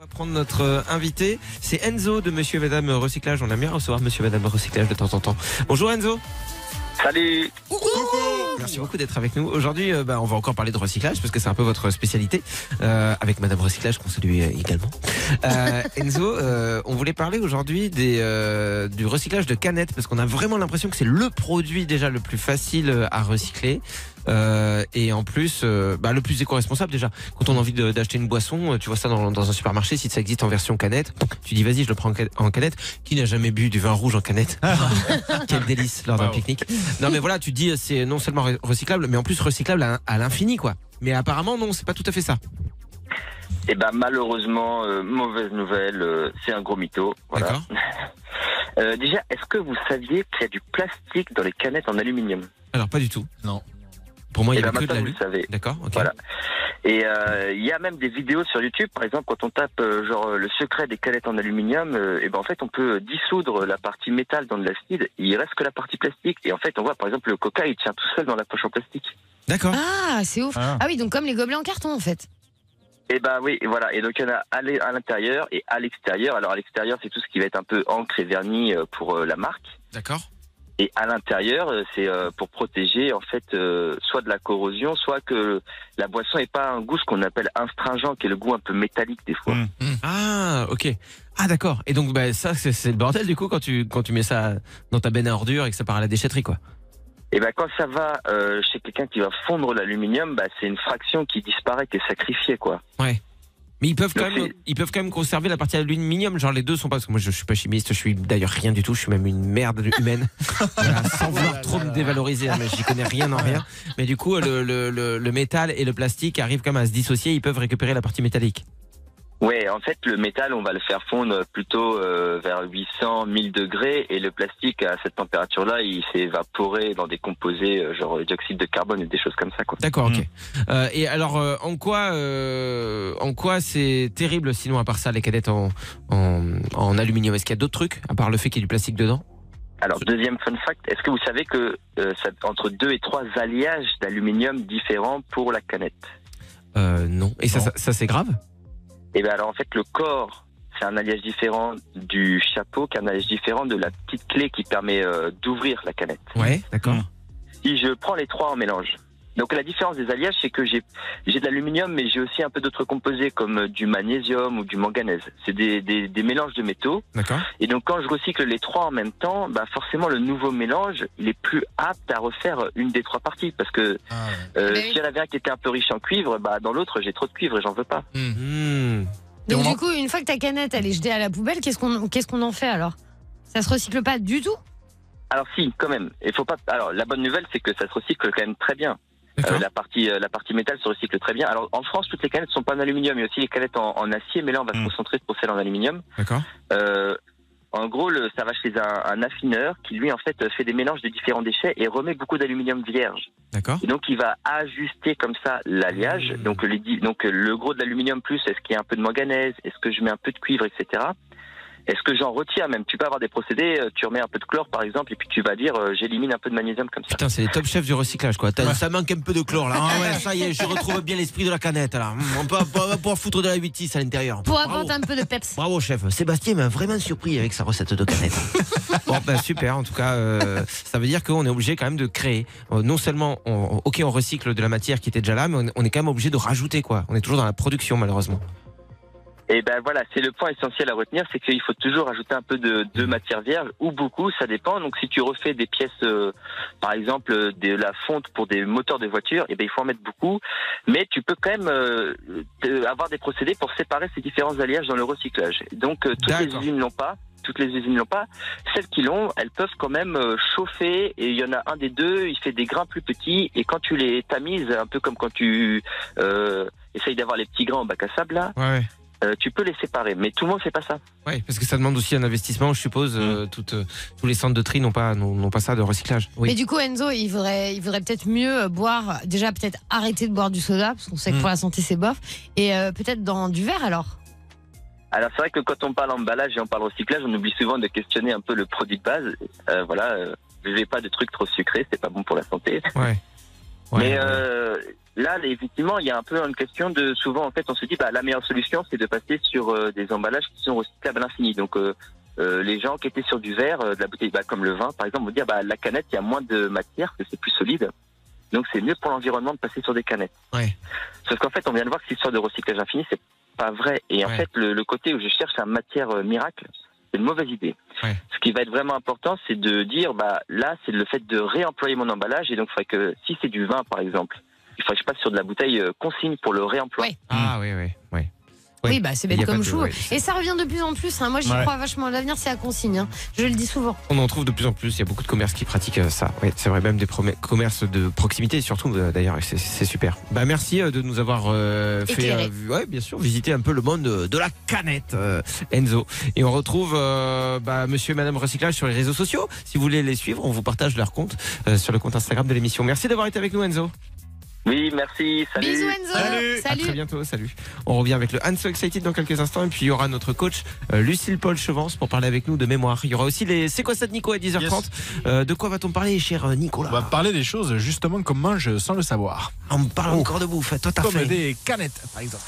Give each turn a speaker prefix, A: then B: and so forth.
A: On va prendre notre invité, c'est Enzo de Monsieur et Madame Recyclage. On aime bien recevoir Monsieur et Madame Recyclage de temps en temps. Bonjour Enzo.
B: Salut.
A: Merci beaucoup d'être avec nous. Aujourd'hui, on va encore parler de recyclage parce que c'est un peu votre spécialité, avec Madame Recyclage qu'on salue également. Enzo, on voulait parler aujourd'hui du recyclage de canettes parce qu'on a vraiment l'impression que c'est le produit déjà le plus facile à recycler. Et en plus, le plus éco-responsable déjà. Quand on a envie d'acheter une boisson, tu vois ça dans un supermarché, si ça existe en version canette, tu dis vas-y, je le prends en canette. Qui n'a jamais bu du vin rouge en canette? Quel délice lors d'un pique-nique. Non mais voilà, tu te dis c'est non seulement recyclable, mais en plus recyclable à l'infini quoi. Mais apparemment non, c'est pas tout à fait ça.
B: Eh ben malheureusement, mauvaise nouvelle, c'est un gros mytho. Voilà.
A: D'accord.
B: Déjà, est-ce que vous saviez qu'il y a du plastique dans les canettes en aluminium?
A: Alors pas du tout.
C: Non.
A: Pour moi, il y a que de
B: maintenant, vous
A: l'alu.
B: le savez.
A: D'accord, ok.
B: Voilà. Et il y a même des vidéos sur YouTube, par exemple, quand on tape le secret des canettes en aluminium, en fait on peut dissoudre la partie métal dans de l'acide, il reste que la partie plastique. Et en fait on voit par exemple le coca, il tient tout seul dans la poche en plastique.
A: D'accord.
D: Ah, c'est ouf. Ah oui, donc comme les gobelets en carton en fait.
B: Et oui, voilà. Et donc il y en a à l'intérieur et à l'extérieur. Alors à l'extérieur, c'est tout ce qui va être un peu encre et vernis pour la marque.
A: D'accord.
B: Et à l'intérieur, c'est pour protéger en fait soit de la corrosion, soit que la boisson n'ait pas un goût ce qu'on appelle astringent, qui est le goût un peu métallique des fois.
A: Ah, ok. Ah, d'accord. Et donc, ça, c'est le bordel du coup quand tu mets ça dans ta benne à ordures et que ça part à la déchetterie, quoi.
B: Et quand ça va chez quelqu'un qui va fondre l'aluminium, c'est une fraction qui disparaît, qui est sacrifiée, quoi.
A: Ouais. Mais ils peuvent quand même conserver la partie aluminium. Genre les deux sont pas, parce que moi je suis pas chimiste, je suis d'ailleurs rien du tout, je suis même une merde humaine. Voilà, sans vouloir trop me dévaloriser, mais j'y connais rien en rien. Mais du coup le métal et le plastique arrivent quand même à se dissocier, ils peuvent récupérer la partie métallique.
B: Ouais, en fait le métal on va le faire fondre plutôt vers 800, 1000 degrés, et le plastique à cette température-là il s'est évaporé dans des composés genre le dioxyde de carbone et des choses comme ça, quoi.
A: D'accord, ok. Et alors en quoi c'est terrible sinon à part ça les canettes en aluminium? Est-ce qu'il y a d'autres trucs à part le fait qu'il y ait du plastique dedans?
B: Alors deuxième fun fact, est-ce que vous savez que entre 2 et 3 alliages d'aluminium différents pour la canette?
A: Non. Et ça c'est grave?
B: Alors en fait le corps c'est un alliage différent du chapeau, qui est un alliage différent de la petite clé qui permet d'ouvrir la canette.
A: Ouais, d'accord.
B: Si je prends les trois en mélange, donc la différence des alliages c'est que j'ai de l'aluminium, mais j'ai aussi un peu d'autres composés comme du magnésium ou du manganèse. C'est des mélanges de métaux.
A: D'accord.
B: Et donc quand je recycle les trois en même temps, forcément le nouveau mélange il est plus apte à refaire une des trois parties, parce que s'il y en avait un qui était un peu riche en cuivre, dans l'autre j'ai trop de cuivre et j'en veux pas.
D: Donc du coup, une fois que ta canette elle est jetée à la poubelle, qu'est-ce qu'on en fait alors? Ça se recycle pas du tout?
B: Alors si, quand même. Il faut pas. Alors la bonne nouvelle c'est que ça se recycle quand même très bien. La partie métal se recycle très bien. Alors en France, toutes les canettes sont pas en aluminium, il y a aussi les canettes en acier, mais là on va se concentrer sur celles en aluminium.
A: D'accord.
B: En gros, ça va chez un affineur qui lui en fait fait des mélanges de différents déchets et remet beaucoup d'aluminium vierge.
A: D'accord.
B: Et donc il va ajuster comme ça l'alliage. Donc le gros de l'aluminium plus, est-ce qu'il y a un peu de manganèse, est-ce que je mets un peu de cuivre, etc. Est-ce que j'en retire même? Tu peux avoir des procédés, tu remets un peu de chlore par exemple, et puis tu vas dire j'élimine un peu de magnésium comme ça.
A: Putain, c'est les top chefs du recyclage quoi. Ça manque un peu de chlore là. Ah ouais, ça y est, je retrouve bien l'esprit de la canette là. On peut pouvoir foutre de la 8-6 à l'intérieur.
D: Pour apporter un peu de peps.
A: Bravo chef. Sébastien m'a vraiment surpris avec sa recette de canette. Bon super, en tout cas ça veut dire qu'on est obligé quand même de créer. Non seulement on recycle de la matière qui était déjà là, mais on est quand même obligé de rajouter quoi. On est toujours dans la production malheureusement.
B: Et voilà, c'est le point essentiel à retenir, c'est qu'il faut toujours ajouter un peu de matière vierge, ou beaucoup, ça dépend. Donc si tu refais des pièces, par exemple de la fonte pour des moteurs de voiture, il faut en mettre beaucoup. Mais tu peux quand même avoir des procédés pour séparer ces différents alliages dans le recyclage. Donc toutes les usines l'ont pas. Celles qui l'ont, elles peuvent quand même chauffer, et il y en a un des deux, il fait des grains plus petits, et quand tu les tamises, un peu comme quand tu essayes d'avoir les petits grains en bac à sable là.
A: Ouais.
B: Tu peux les séparer, mais tout le monde fait pas ça.
A: Oui, parce que ça demande aussi un investissement, je suppose. Tous les centres de tri n'ont pas ça de recyclage. Oui.
D: Mais du coup, Enzo, il faudrait peut-être mieux boire. Déjà, peut-être arrêter de boire du soda, parce qu'on sait que pour la santé c'est bof. Et peut-être dans du verre alors.
B: Alors c'est vrai que quand on parle emballage et on parle recyclage, on oublie souvent de questionner un peu le produit de base. Buvez pas de trucs trop sucrés, c'est pas bon pour la santé.
A: Ouais.
B: Mais là, effectivement, il y a un peu une question de souvent, en fait, on se dit, la meilleure solution, c'est de passer sur des emballages qui sont recyclables à l'infini. Donc, les gens qui étaient sur du verre, de la bouteille, comme le vin, par exemple, vont dire, la canette, il y a moins de matière, que c'est plus solide. Donc, c'est mieux pour l'environnement de passer sur des canettes.
A: Ouais.
B: Sauf qu'en fait, on vient de voir que cette histoire de recyclage infini, c'est pas vrai. Et en fait, le côté où je cherche la matière miracle, c'est une mauvaise idée.
A: Ouais.
B: Ce qui va être vraiment important, c'est de dire, là, c'est le fait de réemployer mon emballage. Et donc, il faudrait que, si c'est du vin, par exemple, il faudrait que je passe sur de la bouteille consigne pour le réemploi.
D: Ouais.
A: Ah oui.
D: Oui, c'est bête comme chou.
A: ouais,
D: Et ça revient de plus en plus. Moi, j'y crois vachement. L'avenir, c'est la consigne. Je le dis souvent.
A: On en trouve de plus en plus. Il y a beaucoup de commerces qui pratiquent ça. Oui, c'est vrai, même des commerces de proximité, surtout d'ailleurs. C'est super. Merci de nous avoir fait, bien sûr, visiter un peu le monde de la canette, Enzo. Et on retrouve Monsieur et Madame Recyclage sur les réseaux sociaux. Si vous voulez les suivre, on vous partage leur compte sur le compte Instagram de l'émission. Merci d'avoir été avec nous, Enzo.
B: Oui, merci. Salut.
D: Bisous, Enzo.
C: Salut.
A: À très bientôt, salut. On revient avec le I'm So Excited dans quelques instants et puis il y aura notre coach Lucille Paul Chevance pour parler avec nous de mémoire. Il y aura aussi les C'est quoi ça de Nico à 10h30. De quoi va-t-on parler, cher Nicolas?
C: On va parler des choses justement qu'on mange sans le savoir.
A: On parle encore de bouffe, toi t'as
C: Comme
A: fait
C: des canettes par exemple.